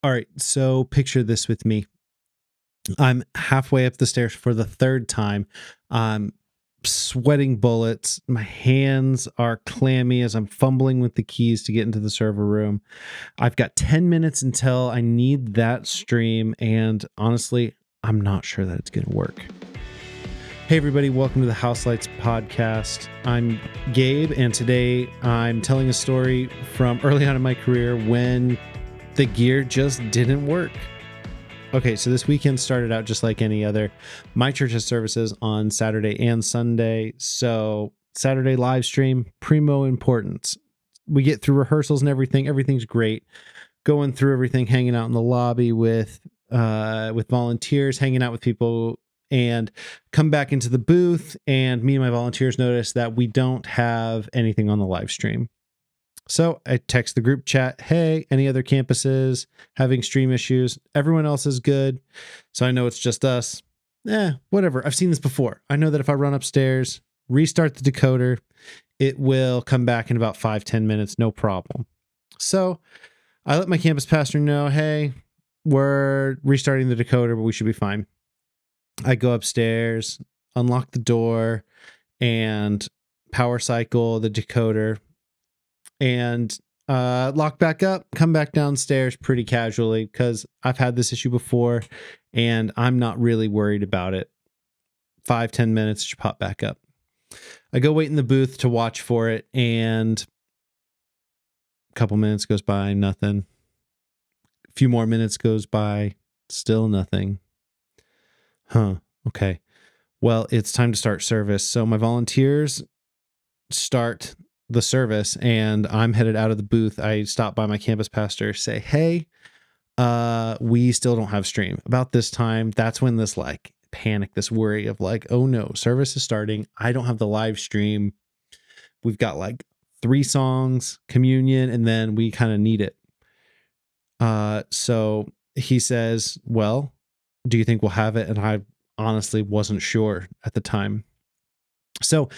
All right, so picture this with me. I'm halfway up the stairs for the third time. I'm sweating bullets. My hands are clammy as I'm fumbling with the keys to get into the server room. I've got 10 minutes until I need that stream, and honestly, I'm not sure that it's going to work. Hey, everybody, welcome to the House Lights podcast. I'm Gabe, and today I'm telling a story from early on in my career when the gear just didn't work. Okay, so this weekend started out just like any other. My church has services on Saturday and Sunday. So Saturday live stream, primo importance. We get through rehearsals and everything. Everything's great. Going through everything, hanging out in the lobby with volunteers, hanging out with people, and come back into the booth. And me and my volunteers notice that we don't have anything on the live stream. So I text the group chat, hey, any other campuses having stream issues? Everyone else is good. So I know it's just us. Whatever. I've seen this before. I know that if I run upstairs, restart the decoder, it will come back in about 5-10 minutes. No problem. So I let my campus pastor know, hey, we're restarting the decoder, but we should be fine. I go upstairs, unlock the door, and power cycle the decoder, and lock back up, come back downstairs pretty casually because I've had this issue before and I'm not really worried about it. 5-10 minutes to pop back up. I go wait in the booth to watch for it, and a couple minutes goes by, nothing. A few more minutes goes by, still nothing. Okay. Well, it's time to start service. So my volunteers start the service and I'm headed out of the booth. I stop by my campus pastor, say, hey, we still don't have stream. About this time, that's when this like panic, this worry of like, oh no, service is starting. I don't have the live stream. We've got like 3 songs, communion, and then we kind of need it. So he says, well, do you think we'll have it? And I honestly wasn't sure at the time. So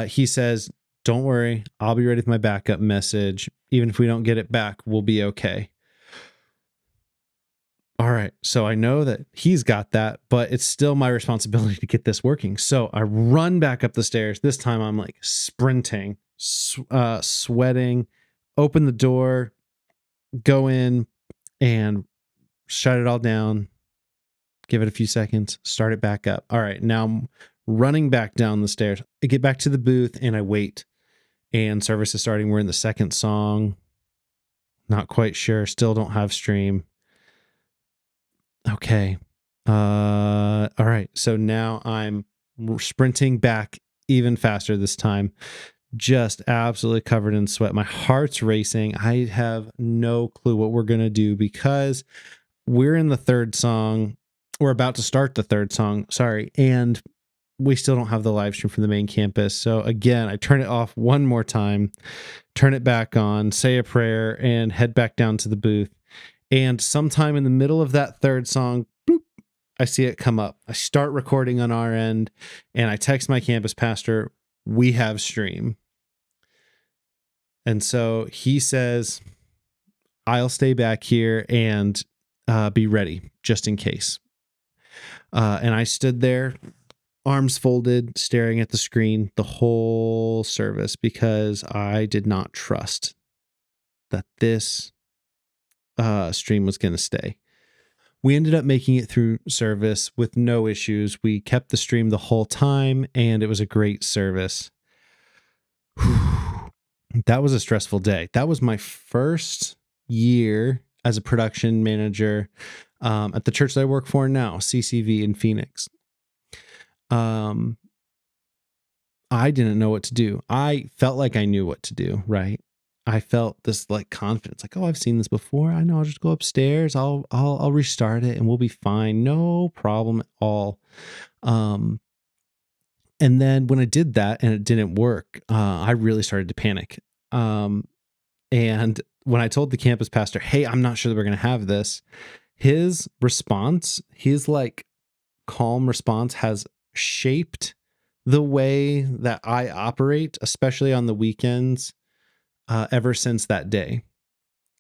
he says, don't worry, I'll be ready with my backup message. Even if we don't get it back, we'll be okay. All right, so I know that he's got that, but it's still my responsibility to get this working. So I run back up the stairs. This time I'm like sprinting, sweating, open the door, go in and shut it all down, give it a few seconds, start it back up. All right, now I'm running back down the stairs. I get back to the booth and I wait. And service is starting. We're in the second song. Not quite sure. Still don't have stream. Okay. All right. So now I'm sprinting back even faster this time. Just absolutely covered in sweat. My heart's racing. I have no clue what we're going to do because we're in the third song. We're about to start the third song. Sorry. And we still don't have the live stream from the main campus. So again, I turn it off one more time, turn it back on, say a prayer, and head back down to the booth. And sometime in the middle of that third song, boop, I see it come up. I start recording on our end, and I text my campus pastor, we have stream. And so he says, I'll stay back here and be ready just in case. And I stood there, arms folded, staring at the screen the whole service because I did not trust that this stream was going to stay. We ended up making it through service with no issues. We kept the stream the whole time, and it was a great service. That was a stressful day. That was my first year as a production manager at the church that I work for now, CCV in Phoenix. I didn't know what to do. I felt like I knew what to do, right? I felt this like confidence, like, oh, I've seen this before. I know I'll just go upstairs. I'll restart it and we'll be fine. No problem at all. And then when I did that and it didn't work, I really started to panic. And when I told the campus pastor, hey, I'm not sure that we're going to have this, his response, his like calm response has shaped the way that I operate, especially on the weekends, ever since that day.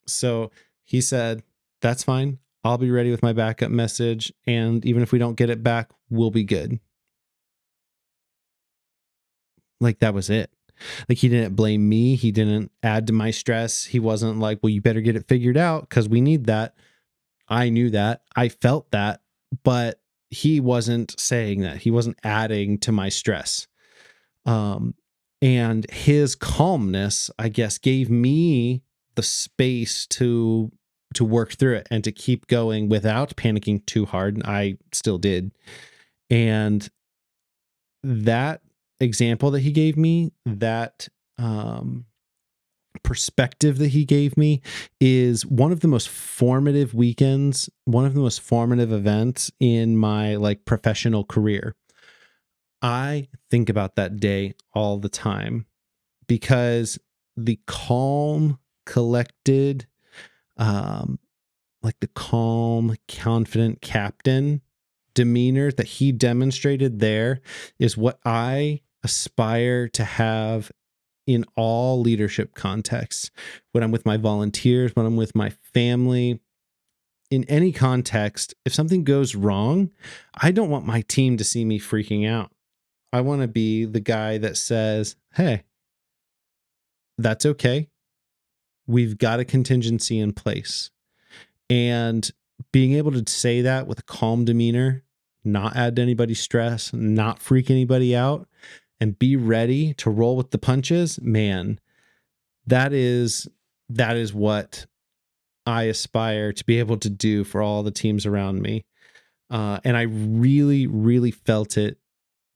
So he said, That's fine. I'll be ready with my backup message. And even if we don't get it back, we'll be good. Like that was it. Like he didn't blame me. He didn't add to my stress. He wasn't like, well, you better get it figured out because we need that. I knew that. I felt that. But he wasn't saying that. He wasn't adding to my stress. And his calmness, I guess, gave me the space to work through it and to keep going without panicking too hard. I still did. And that example that he gave me, that perspective that he gave me, is one of the most formative weekends, one of the most formative events in my like professional career. I think about that day all the time because the calm, collected, like the calm, confident captain demeanor that he demonstrated there is what I aspire to have in all leadership contexts. When I'm with my volunteers, when I'm with my family, in any context, if something goes wrong, I don't want my team to see me freaking out. I want to be the guy that says, hey, that's okay. We've got a contingency in place. And being able to say that with a calm demeanor, not add to anybody's stress, not freak anybody out, and be ready to roll with the punches, man, that is what I aspire to be able to do for all the teams around me. And I really, really felt it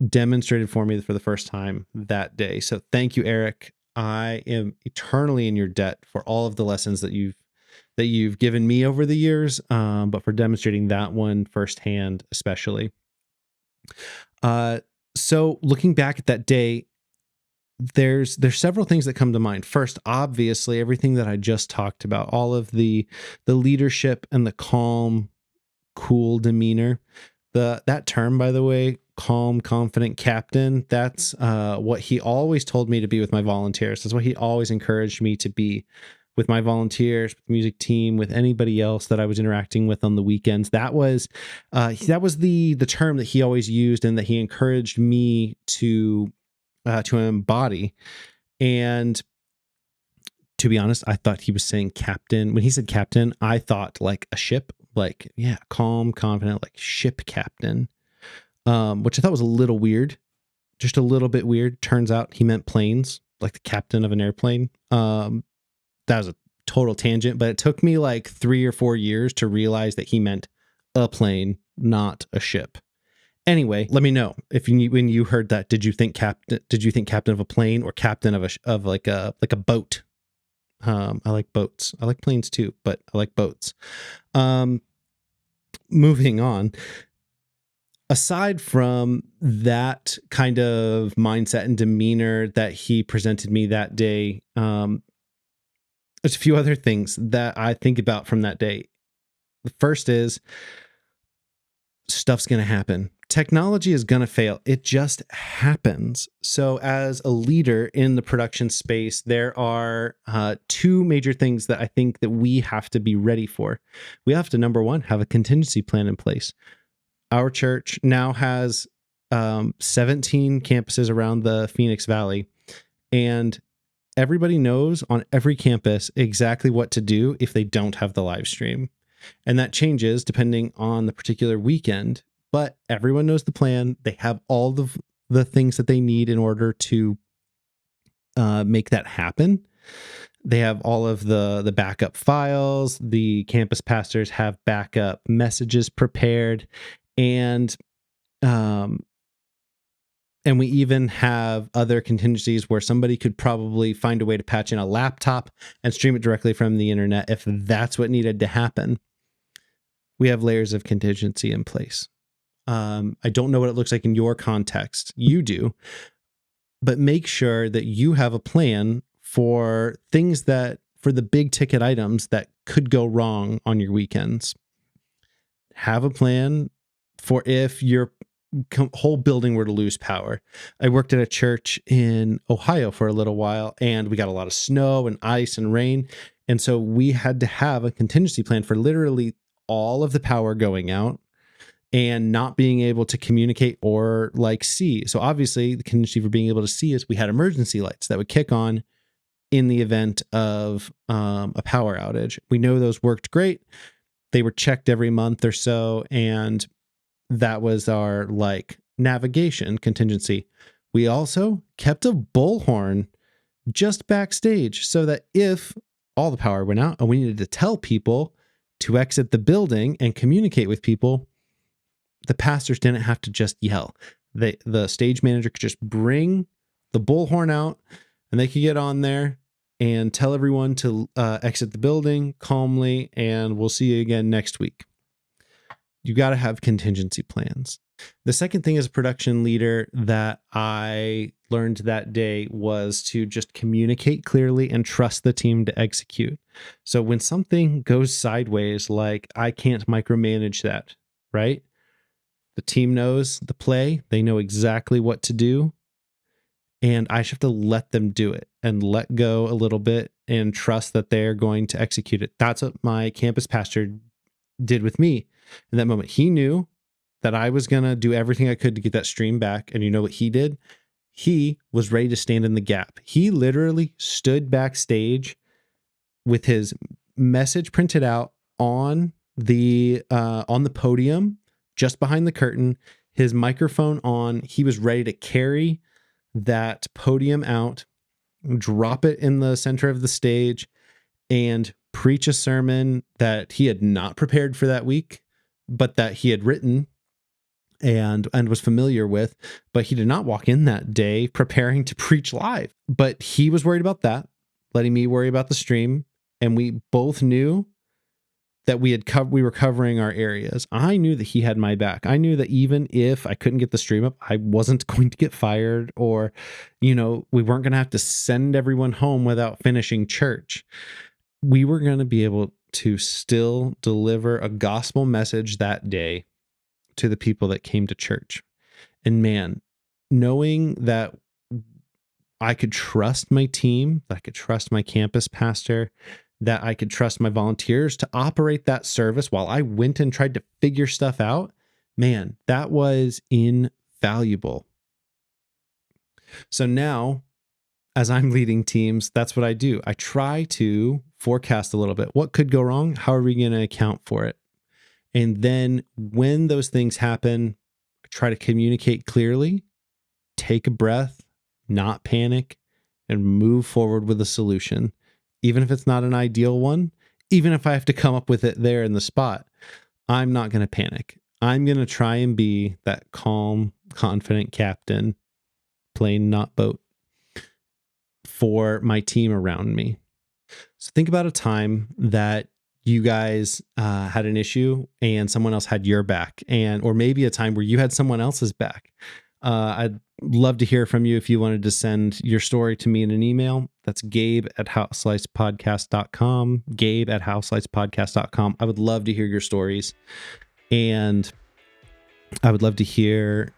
demonstrated for me for the first time that day. So thank you, Eric. I am eternally in your debt for all of the lessons that you've given me over the years, but for demonstrating that one firsthand, especially. So looking back at that day, there's several things that come to mind. First, obviously, everything that I just talked about, all of the leadership and the calm, cool demeanor. That term, by the way, calm, confident captain, that's what he always told me to be with my volunteers. That's what he always encouraged me to be with my volunteers, with the music team, with anybody else that I was interacting with on the weekends. That was the term that he always used and that he encouraged me to embody. And to be honest, I thought he was saying captain. When he said captain, I thought like a ship, like, yeah, calm, confident, like ship captain, which I thought was a little weird, just a little bit weird. Turns out he meant planes, like the captain of an airplane. That was a total tangent, but it took me like 3 or 4 years to realize that he meant a plane, not a ship. Anyway, let me know if when you heard that, did you think captain of a plane or captain of like a boat? I like boats. I like planes too, but I like boats. Moving on. Aside from that kind of mindset and demeanor that he presented me that day, there's a few other things that I think about from that day. The first is stuff's going to happen. Technology is going to fail. It just happens. So as a leader in the production space, there are two major things that I think that we have to be ready for. We have to, number one, have a contingency plan in place. Our church now has 17 campuses around the Phoenix Valley, and everybody knows on every campus exactly what to do if they don't have the live stream. And that changes depending on the particular weekend, but everyone knows the plan. They have all the things that they need in order to make that happen. They have all of the backup files. The campus pastors have backup messages prepared, and we even have other contingencies where somebody could probably find a way to patch in a laptop and stream it directly from the internet if that's what needed to happen. We have layers of contingency in place. I don't know what it looks like in your context. You do. But make sure that you have a plan for for the big ticket items that could go wrong on your weekends. Have a plan for if your whole building were to lose power. I worked at a church in Ohio for a little while, and we got a lot of snow and ice and rain. And so we had to have a contingency plan for literally all of the power going out and not being able to communicate or like see. So obviously the contingency for being able to see is we had emergency lights that would kick on in the event of a power outage. We know those worked great. They were checked every month or so, and that was our like navigation contingency. We also kept a bullhorn just backstage so that if all the power went out and we needed to tell people to exit the building and communicate with people, the pastors didn't have to just yell. The stage manager could just bring the bullhorn out and they could get on there and tell everyone to exit the building calmly, and we'll see you again next week. You got to have contingency plans. The second thing as a production leader that I learned that day was to just communicate clearly and trust the team to execute. So when something goes sideways, like I can't micromanage that, right? The team knows the play. They know exactly what to do. And I just have to let them do it and let go a little bit and trust that they're going to execute it. That's what my campus pastor did with me in that moment. He knew that I was going to do everything I could to get that stream back. And you know what he did? He was ready to stand in the gap. He literally stood backstage with his message printed out on the podium, just behind the curtain, his microphone on. He was ready to carry that podium out, drop it in the center of the stage, and preach a sermon that he had not prepared for that week, but that he had written and was familiar with. But he did not walk in that day preparing to preach live. But he was worried about that, letting me worry about the stream. And we both knew that we were covering our areas. I knew that he had my back. I knew that even if I couldn't get the stream up, I wasn't going to get fired, or, we weren't going to have to send everyone home without finishing church. We were going to be able to still deliver a gospel message that day to the people that came to church. And man, knowing that I could trust my team, that I could trust my campus pastor, that I could trust my volunteers to operate that service while I went and tried to figure stuff out, man, that was invaluable. So now, as I'm leading teams, that's what I do. I try to forecast a little bit. What could go wrong? How are we going to account for it? And then when those things happen, I try to communicate clearly, take a breath, not panic, and move forward with a solution. Even if it's not an ideal one, even if I have to come up with it there in the spot, I'm not going to panic. I'm going to try and be that calm, confident captain, plane, not boat, for my team around me. So think about a time that you guys had an issue and someone else had your back, or maybe a time where you had someone else's back. I'd love to hear from you. If you wanted to send your story to me in an email, that's gabe@houseslicepodcast.com, gabe@houseslicepodcast.com. I would love to hear your stories, and I would love to hear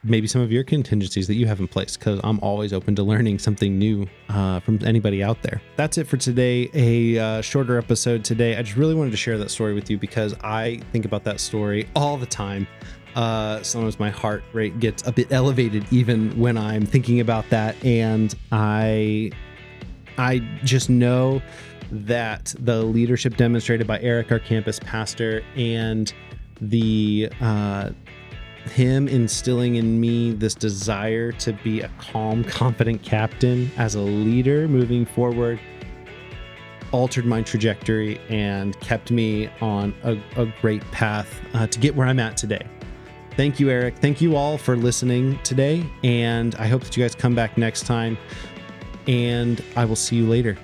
maybe some of your contingencies that you have in place, because I'm always open to learning something new from anybody out there. That's it for today. A shorter episode today. I just really wanted to share that story with you because I think about that story all the time. Sometimes my heart rate gets a bit elevated even when I'm thinking about that. And I just know that the leadership demonstrated by Eric, our campus pastor, and the him instilling in me this desire to be a calm, confident captain as a leader moving forward altered my trajectory and kept me on a great path to get where I'm at today. Thank you, Eric. Thank you all for listening today. And I hope that you guys come back next time. And I will see you later.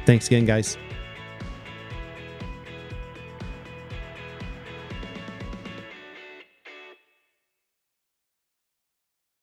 Thanks again, guys.